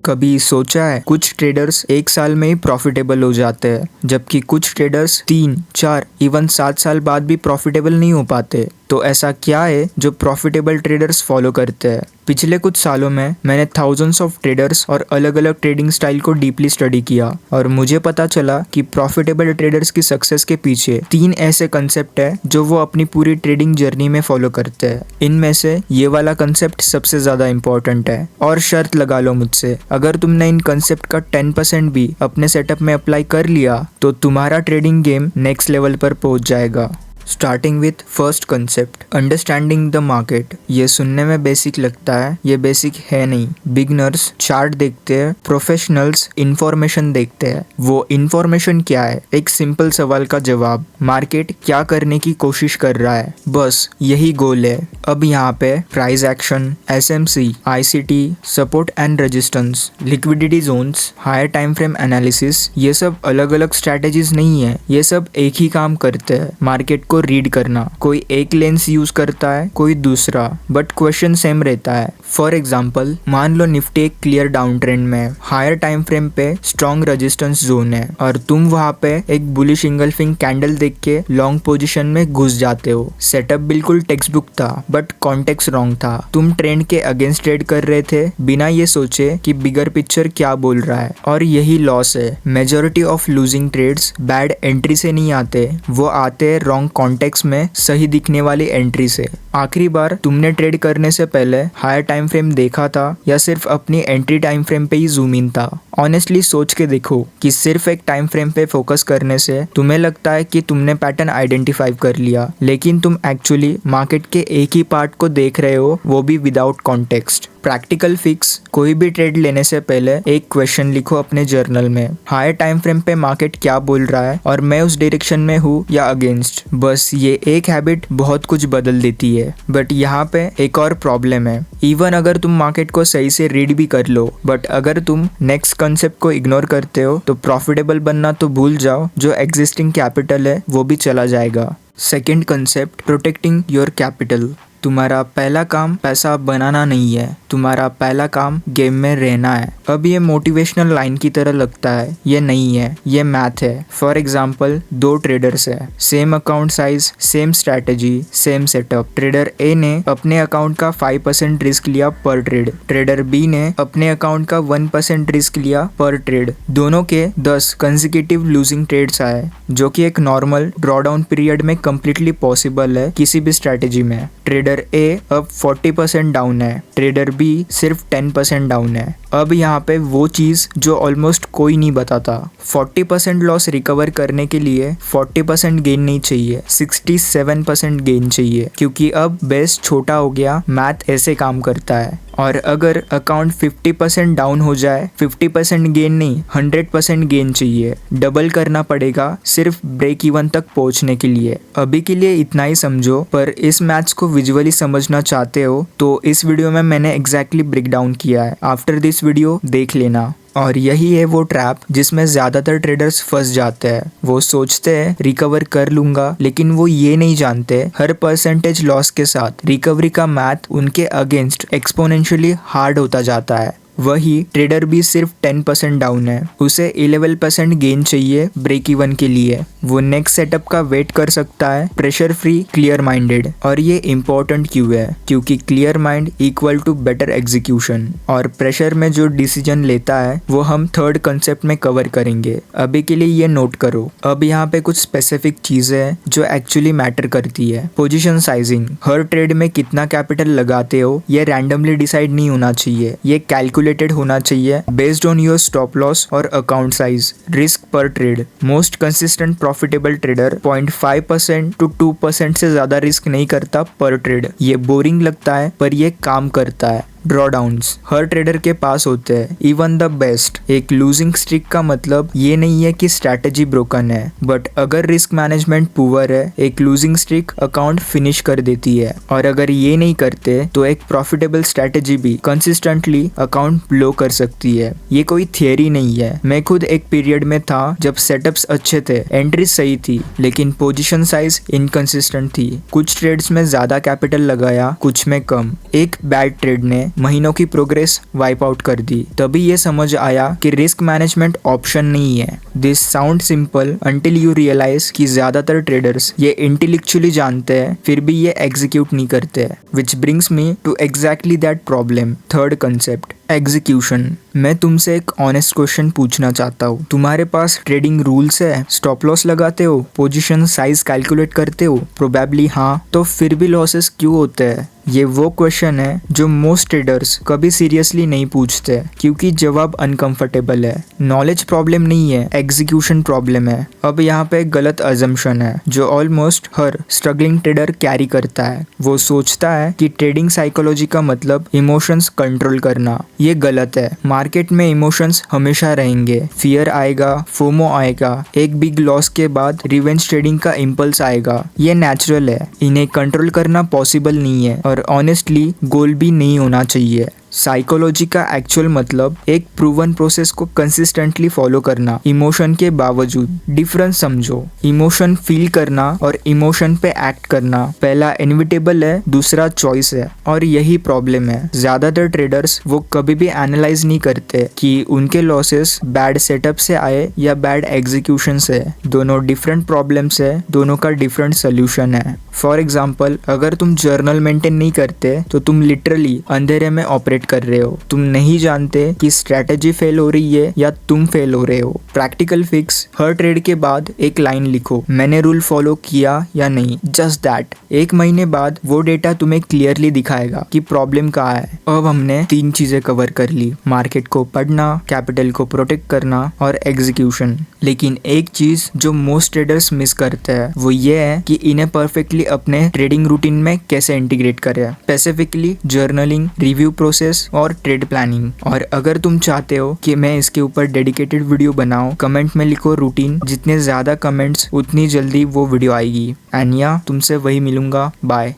कभी सोचा है कुछ ट्रेडर्स एक साल में ही प्रॉफिटेबल हो जाते हैं, जबकि कुछ ट्रेडर्स 3, 4 इवन 7 साल बाद भी प्रॉफिटेबल नहीं हो पाते। तो ऐसा क्या है जो प्रॉफिटेबल ट्रेडर्स फॉलो करते हैं? पिछले कुछ सालों में मैंने थाउजेंड्स ऑफ ट्रेडर्स और अलग अलग ट्रेडिंग स्टाइल को डीपली स्टडी किया और मुझे पता चला कि प्रॉफिटेबल ट्रेडर्स की सक्सेस के पीछे 3 ऐसे कंसेप्ट है जो वो अपनी पूरी ट्रेडिंग जर्नी में फॉलो करते हैं। इनमें से ये वाला कंसेप्ट सबसे ज्यादा इंपॉर्टेंट है और शर्त लगा लो मुझसे, अगर तुमने इन कंसेप्ट का 10% भी अपने सेटअप में अप्लाई कर लिया तो तुम्हारा ट्रेडिंग गेम नेक्स्ट लेवल पर पहुंच जाएगा। Starting with first concept, understanding the market. ये सुनने में बेसिक लगता है, ये बेसिक है नहीं। बिगनर्स चार्ट देखते हैं, प्रोफेशनल्स इंफॉर्मेशन देखते हैं। वो इंफॉर्मेशन क्या है? एक सिंपल सवाल का जवाब, मार्केट क्या करने की कोशिश कर रहा है, बस यही गोल है। अब यहाँ पे price action, SMC, ICT, support and resistance, liquidity zones, higher time frame analysis, ये सब अलग अलग स्ट्रैटेजीज नहीं है, ये सब एक ही काम करते हैं, मार्केट को रीड करना। कोई एक लेंस यूज करता है, कोई दूसरा, बट क्वेश्चन सेम रहता है। फॉर एग्जाम्पल, मान लो निफ्टी एक क्लियर डाउन ट्रेंड में, हायर टाइम फ्रेम पे स्ट्रॉन्ग रेजिस्टेंस जोन है और तुम वहाँ पे एक बुलिश इंगल्फिंग कैंडल देख के लॉन्ग पोजीशन में घुस जाते हो। सेटअप बिल्कुल टेक्स्ट बुक था बट कॉन्टेक्स्ट रॉन्ग था। तुम ट्रेंड के अगेंस्ट ट्रेड कर रहे थे बिना ये सोचे कि बिगर पिक्चर क्या बोल रहा है, और यही लॉस है। Majority of losing trades bad entry से नहीं आते, वो आते हैं रॉन्ग कॉन्टेक्स्ट में सही दिखने वाली एंट्री से। आखिरी बार तुमने ट्रेड करने से पहले हायर टाइम फ्रेम देखा था या सिर्फ अपनी एंट्री टाइम फ्रेम पे ही जूम इन था? ऑनेस्टली सोच के देखो कि सिर्फ एक टाइम फ्रेम पे फोकस करने से तुम्हें लगता है कि तुमने पैटर्न आइडेंटिफाई कर लिया, लेकिन तुम एक्चुअली मार्केट के एक ही पार्ट को देख रहे हो, वो भी विदाउट कॉन्टेक्स्ट। प्रैक्टिकल फिक्स, कोई भी ट्रेड लेने से पहले एक क्वेश्चन लिखो अपने जर्नल में, हायर टाइम फ्रेम पे मार्केट क्या बोल रहा है और मैं उस डायरेक्शन में हूँ या अगेंस्ट। बस ये एक हैबिट बहुत कुछ बदल देती है। बट यहाँ पे एक और प्रॉब्लम है, इवन अगर तुम मार्केट को सही से रीड भी कर लो, बट अगर तुम नेक्स्ट कंसेप्ट को इग्नोर करते हो तो प्रॉफिटेबल बनना तो भूल जाओ, जो एग्जिस्टिंग कैपिटल है वो भी चला जाएगा। Second concept, protecting your capital. तुम्हारा पहला काम पैसा बनाना नहीं है, तुम्हारा पहला काम गेम में रहना है। अब ये मोटिवेशनल लाइन की तरह लगता है, ये नहीं है, ये मैथ है। फॉर एग्जाम्पल, 2 ट्रेडर्स है, same account size, same strategy, same setup. Trader A ने अपने अकाउंट का 5% रिस्क लिया पर ट्रेड, ट्रेडर बी ने अपने अकाउंट का 1% रिस्क लिया पर ट्रेड। दोनों के 10 कंसेक्यूटिव लूजिंग ट्रेड्स आए, जो कि एक नॉर्मल ड्रॉडाउन पीरियड में कंप्लीटली पॉसिबल है किसी भी स्ट्रैटेजी में। ट्रेडर ए अब 40% डाउन है, ट्रेडर बी सिर्फ 10% डाउन है। अब यहाँ पे वो चीज जो ऑलमोस्ट कोई नहीं बताता, 40% लॉस रिकवर करने के लिए 40% गेन नहीं चाहिए, 67% गेन चाहिए, क्योंकि अब बेस छोटा हो गया। मैथ ऐसे काम करता है। और अगर अकाउंट 50% डाउन हो जाए, 50% गेन नहीं, 100% गेन चाहिए। डबल करना पड़ेगा सिर्फ ब्रेक इवन तक पहुंचने के लिए। अभी के लिए इतना ही समझो, पर इस मैथ्स को विजुअली समझना चाहते हो तो इस वीडियो में मैंने एग्जैक्टली ब्रेक डाउन किया है। आफ्टर दिस वीडियो देख लेना। और यही है वो ट्रैप जिसमें ज्यादातर ट्रेडर्स फंस जाते हैं। वो सोचते हैं रिकवर कर लूंगा, लेकिन वो ये नहीं जानते हर परसेंटेज लॉस के साथ रिकवरी का मैथ उनके अगेंस्ट एक्सपोनेंशियली हार्ड होता जाता है। वही ट्रेडर भी सिर्फ 10% डाउन है, उसे 11% गेन चाहिए ब्रेक इवन के लिए। वो नेक्स्ट सेटअप का वेट कर सकता है, प्रेशर फ्री, क्लियर माइंडेड। और ये इम्पोर्टेंट क्यों है? क्योंकि clear mind equal to better execution, और प्रेशर में जो डिसीजन लेता है वो हम थर्ड कंसेप्ट में कवर करेंगे। अभी के लिए ये नोट करो। अब यहाँ पे कुछ स्पेसिफिक चीजें हैं जो एक्चुअली मैटर करती है। पोजीशन साइजिंग, हर ट्रेड में कितना कैपिटल लगाते हो ये रैंडमली डिसाइड नहीं होना चाहिए, ये कैलकुलेटेड होना चाहिए based on your stop loss और अकाउंट साइज। रिस्क पर trade, most consistent profitable trader 0.5% to 2% से ज्यादा रिस्क नहीं करता पर ट्रेड। ये बोरिंग लगता है पर ये काम करता है। ड्रॉडाउन्स हर ट्रेडर के पास होते हैं, इवन द बेस्ट। एक लूजिंग स्ट्रिक का मतलब ये नहीं है कि स्ट्रैटेजी ब्रोकन है, बट अगर रिस्क मैनेजमेंट पुअर है, एक लूजिंग स्ट्रिक अकाउंट फिनिश कर देती है। और अगर ये नहीं करते तो एक प्रॉफिटेबल स्ट्रैटेजी भी कंसिस्टेंटली अकाउंट ब्लो कर सकती है। ये कोई थियरी नहीं है, मैं खुद एक पीरियड में था जब सेटअप्स अच्छे थे, एंट्री सही थी, लेकिन पोजीशन साइज इनकंसिस्टेंट थी। कुछ ट्रेड्स में ज्यादा कैपिटल लगाया, कुछ में कम। एक बैड ट्रेड ने महीनों की प्रोग्रेस वाइप आउट कर दी। तभी ये समझ आया कि रिस्क मैनेजमेंट ऑप्शन नहीं है। This sound simple until you realise कि ज्यादातर ट्रेडर्स ये इंटेलेक्चुअली जानते हैं फिर भी ये एग्जीक्यूट नहीं करते। Which brings me to exactly that problem. Third concept, execution. मैं तुमसे एक ऑनेस्ट क्वेश्चन पूछना चाहता हूँ। तुम्हारे पास ट्रेडिंग रूल्स है? स्टॉप लॉस लगाते हो? पोजीशन साइज कैलकुलेट करते हो? प्रोबेबली हाँ। तो फिर भी लॉसेस क्यों होते हैं? ये वो क्वेश्चन है जो मोस्ट ट्रेडर्स कभी सीरियसली नहीं पूछते, क्योंकि जवाब अनकंफर्टेबल है। नॉलेज प्रॉब्लम नहीं है, एग्जीक्यूशन प्रॉब्लम है। अब यहाँ पे एक गलत अजम्पशन है जो ऑलमोस्ट हर स्ट्रगलिंग ट्रेडर कैरी करता है। वो सोचता है कि ट्रेडिंग साइकोलॉजी का मतलब इमोशंस कंट्रोल करना। ये गलत है। मार्केट में इमोशंस हमेशा रहेंगे। फियर आएगा, फोमो आएगा, एक बिग लॉस के बाद रिवेंज ट्रेडिंग का इम्पल्स आएगा। ये नेचुरल है। इन्हें कंट्रोल करना पॉसिबल नहीं है और ऑनेस्टली गोल भी नहीं होना चाहिए। साइकोलॉजी का एक्चुअल मतलब एक प्रूवन प्रोसेस को कंसिस्टेंटली फॉलो करना इमोशन के बावजूद। डिफरेंस समझो, इमोशन फील करना और इमोशन पे एक्ट करना, पहला इनविटेबल है, दूसरा चॉइस है। और यही प्रॉब्लम है। ज्यादातर ट्रेडर्स वो कभी भी एनालाइज नहीं करते कि उनके लॉसेस बैड सेटअप से आए या बैड एग्जीक्यूशन से। दोनों डिफरेंट प्रॉब्लम्स है, दोनों का डिफरेंट सोल्यूशन है। फॉर एग्जाम्पल, अगर तुम जर्नल मेंटेन नहीं करते तो तुम लिटरली अंधेरे में ऑपरेट कर रहे हो। तुम नहीं जानते कि स्ट्रेटेजी फेल हो रही है या तुम फेल हो रहे हो। प्रैक्टिकल फिक्स, हर ट्रेड के बाद एक लाइन लिखो, मैंने रूल फॉलो किया या नहीं, जस्ट दैट। एक महीने बाद वो डेटा तुम्हें क्लियरली दिखाएगा कि प्रॉब्लम कहाँ है। अब हमने 3 चीजें कवर कर ली, मार्केट को पढ़ना, कैपिटल को प्रोटेक्ट करना और एग्जीक्यूशन। लेकिन एक चीज जो मोस्ट ट्रेडर्स मिस करते हैं वो ये है कि इन्हें परफेक्टली अपने ट्रेडिंग रूटीन में कैसे इंटीग्रेट करें, स्पेसिफिकली जर्नलिंग, रिव्यू प्रोसेस और ट्रेड प्लानिंग। और अगर तुम चाहते हो कि मैं इसके ऊपर डेडिकेटेड वीडियो बनाऊं, कमेंट में लिखो रूटीन। जितने ज्यादा कमेंट्स उतनी जल्दी वो वीडियो आएगी। एंड या तुमसे वही मिलूंगा। बाय।